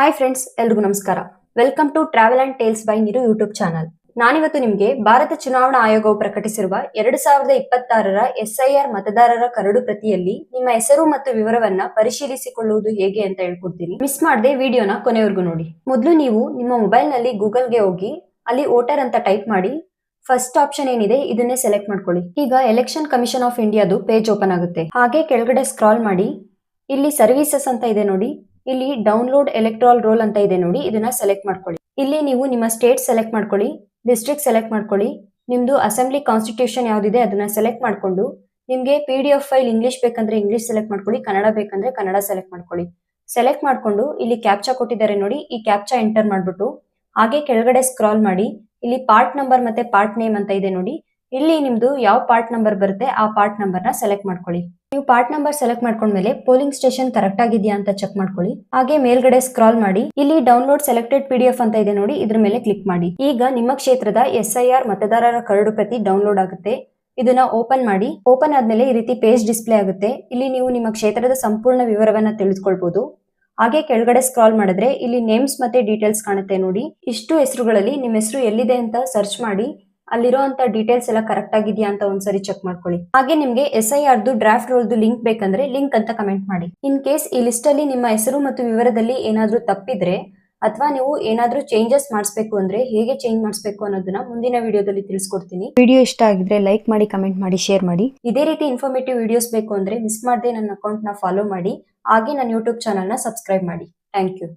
Hi friends, ಎಲ್ರಿಗೂ ನಮಸ್ಕಾರ. Welcome to travel and tales by Niru YouTube channel. ನಾನಿವತ್ತು ನಿಮಗೆ ಭಾರತ ಚುನಾವಣಾ ಆಯೋಗವು ಪ್ರಕಟಿಸಿರುವ 2026ರ SIR ಮತದಾರರ ಕರಡು ಪ್ರತಿಯಲ್ಲಿ ನಿಮ್ಮ ಹೆಸರು ಮತ್ತು ವಿವರವನ್ನ ಪರಿಶೀಲಿಸಿಕೊಳ್ಳುವುದು ಹೇಗೆ ಅಂತ ಹೇಳ್ಕೊಡ್ತೀನಿ. ಮಿಸ್ ಮಾಡದೆ ವಿಡಿಯೋನ ಕೊನೆವರೆಗೂ ನೋಡಿ. ಮೊದಲು ನೀವು ನಿಮ್ಮ ಮೊಬೈಲ್ ನಲ್ಲಿ ಗೂಗಲ್ಗೆ ಹೋಗಿ ಅಲ್ಲಿ ವೋಟರ್ ಅಂತ ಟೈಪ್ ಮಾಡಿ ಫಸ್ಟ್ ಆಪ್ಷನ್ ಏನಿದೆ ಇದನ್ನೇ ಸೆಲೆಕ್ಟ್ ಮಾಡ್ಕೊಳ್ಳಿ. ಈಗ ಎಲೆಕ್ಷನ್ ಕಮಿಷನ್ ಆಫ್ ಇಂಡಿಯಾದು ಪೇಜ್ ಓಪನ್ ಆಗುತ್ತೆ. ಹಾಗೆ ಕೆಳಗಡೆ ಸ್ಕ್ರಾಲ್ ಮಾಡಿ ಇಲ್ಲಿ ಸರ್ವಿಸಸ್ ಅಂತ ಇದೆ ನೋಡಿ, ಇಲ್ಲಿ ಡೌನ್ಲೋಡ್ ಎಲೆಕ್ಟ್ರಾಲ್ ರೋಲ್ ಅಂತ ಇದೆ ನೋಡಿ, ಇದನ್ನ ಸೆಲೆಕ್ಟ್ ಮಾಡ್ಕೊಳ್ಳಿ. ಇಲ್ಲಿ ನೀವು ನಿಮ್ಮ ಸ್ಟೇಟ್ ಸೆಲೆಕ್ಟ್ ಮಾಡ್ಕೊಳ್ಳಿ, ಡಿಸ್ಟ್ರಿಕ್ಟ್ ಸೆಲೆಕ್ಟ್ ಮಾಡ್ಕೊಳ್ಳಿ, ನಿಮ್ದು ಅಸೆಂಬ್ಲಿ ಕಾನ್ಸ್ಟಿಟ್ಯೂಷನ್ ಯಾವ್ದಿದೆ ಅದನ್ನ ಸೆಲೆಕ್ಟ್ ಮಾಡ್ಕೊಂಡು ನಿಮ್ಗೆ PDF ಫೈಲ್ ಇಂಗ್ಲಿಷ್ ಬೇಕಂದ್ರೆ ಇಂಗ್ಲಿಷ್ ಸೆಲೆಕ್ಟ್ ಮಾಡ್ಕೊಳ್ಳಿ, ಕನ್ನಡ ಬೇಕಂದ್ರೆ ಕನ್ನಡ ಸೆಲೆಕ್ಟ್ ಮಾಡ್ಕೊಳ್ಳಿ. ಸೆಲೆಕ್ಟ್ ಮಾಡ್ಕೊಂಡು ಇಲ್ಲಿ ಕ್ಯಾಪ್ಚಾ ಕೊಟ್ಟಿದ್ದಾರೆ ನೋಡಿ, ಈ ಕ್ಯಾಪ್ಚಾ ಎಂಟರ್ ಮಾಡ್ಬಿಟ್ಟು ಹಾಗೆ ಕೆಳಗಡೆ ಸ್ಕ್ರಾಲ್ ಮಾಡಿ ಇಲ್ಲಿ ಪಾರ್ಟ್ ನಂಬರ್ ಮತ್ತೆ ಪಾರ್ಟ್ ನೇಮ್ ಅಂತ ಇದೆ ನೋಡಿ, ಇಲ್ಲಿ ನಿಮ್ದು ಯಾವ ಪಾರ್ಟ್ ನಂಬರ್ ಬರುತ್ತೆ ಆ ಪಾರ್ಟ್ ನಂಬರ್ ನ ಸೆಲೆಕ್ಟ್ ಮಾಡ್ಕೊಳ್ಳಿ. ನೀವು ಪಾರ್ಟ್ ನಂಬರ್ ಸೆಲೆಕ್ಟ್ ಮಾಡ್ಕೊಂಡ್ಮೇಲೆ ಪೋಲಿಂಗ್ ಸ್ಟೇಷನ್ ಕರೆಕ್ಟ್ ಆಗಿದೆಯಾ ಅಂತ ಚೆಕ್ ಮಾಡ್ಕೊಳ್ಳಿ. ಹಾಗೆ ಮೇಲ್ಗಡೆ ಸ್ಕ್ರಾಲ್ ಮಾಡಿ ಇಲ್ಲಿ ಡೌನ್ಲೋಡ್ ಸೆಲೆಕ್ಟೆಡ್ PDF ಅಂತ ಇದೆ ನೋಡಿ, ಇದ್ರ ಮೇಲೆ ಕ್ಲಿಕ್ ಮಾಡಿ. ಈಗ ನಿಮ್ಮ ಕ್ಷೇತ್ರದ SIR ಮತದಾರರ ಕರಡು ಪ್ರತಿ ಡೌನ್ಲೋಡ್ ಆಗುತ್ತೆ. ಇದನ್ನ ಓಪನ್ ಮಾಡಿ. ಓಪನ್ ಆದ್ಮೇಲೆ ಈ ರೀತಿ ಪೇಜ್ ಡಿಸ್ಪ್ಲೇ ಆಗುತ್ತೆ. ಇಲ್ಲಿ ನೀವು ನಿಮ್ಮ ಕ್ಷೇತ್ರದ ಸಂಪೂರ್ಣ ವಿವರವನ್ನ ತಿಳಿದುಕೊಳ್ಬಹುದು. ಹಾಗೆ ಕೆಳಗಡೆ ಸ್ಕ್ರಾಲ್ ಮಾಡಿದ್ರೆ ಇಲ್ಲಿ ನೇಮ್ಸ್ ಮತ್ತೆ ಡೀಟೇಲ್ಸ್ ಕಾಣುತ್ತೆ ನೋಡಿ. ಇಷ್ಟು ಹೆಸರುಗಳಲ್ಲಿ ನಿಮ್ಮ ಹೆಸರು ಎಲ್ಲಿದೆ ಅಂತ ಸರ್ಚ್ ಮಾಡಿ ಅಲ್ಲಿರುವಂತ ಡೀಟೇಲ್ಸ್ ಎಲ್ಲ ಕರೆಕ್ಟ್ ಆಗಿದೆಯಾ ಅಂತ ಒಂದ್ಸರಿ ಚೆಕ್ ಮಾಡ್ಕೊಳ್ಳಿ. ಹಾಗೆ ನಿಮ್ಗೆ SIRದು ಡ್ರಾಫ್ಟ್ ರೋಲ್ದು ಲಿಂಕ್ ಬೇಕಂದ್ರೆ ಲಿಂಕ್ ಅಂತ ಕಮೆಂಟ್ ಮಾಡಿ. ಇನ್ ಕೇಸ್ ಈ ಲಿಸ್ಟ್ ಅಲ್ಲಿ ನಿಮ್ಮ ಹೆಸರು ಮತ್ತು ವಿವರದಲ್ಲಿ ಏನಾದ್ರೂ ತಪ್ಪಿದ್ರೆ ಅಥವಾ ನೀವು ಏನಾದ್ರೂ ಚೇಂಜಸ್ ಮಾಡಿಸ್ಬೇಕು ಅಂದ್ರೆ ಹೇಗೆ ಚೇಂಜ್ ಮಾಡಿಸ್ಬೇಕು ಅನ್ನೋದನ್ನ ಮುಂದಿನ ವಿಡಿಯೋದಲ್ಲಿ ತಿಳಿಸ್ಕೊಡ್ತೀನಿ. ವಿಡಿಯೋ ಇಷ್ಟ ಆಗಿದ್ರೆ ಲೈಕ್ ಮಾಡಿ, ಕಮೆಂಟ್ ಮಾಡಿ, ಶೇರ್ ಮಾಡಿ. ಇದೇ ರೀತಿ ಇನ್ಫಾರ್ಮೇಟಿವ್ ವಿಡಿಯೋಸ್ ಬೇಕು ಅಂದ್ರೆ ಮಿಸ್ ಮಾಡದೆ ನನ್ನ ಅಕೌಂಟ್ ನ ಫಾಲೋ ಮಾಡಿ. ಹಾಗೆ ನನ್ನ ಯೂಟ್ಯೂಬ್ ಚಾನಲ್ ನ ಸಬ್ಸ್ಕ್ರೈಬ್ ಮಾಡಿ. Thank you.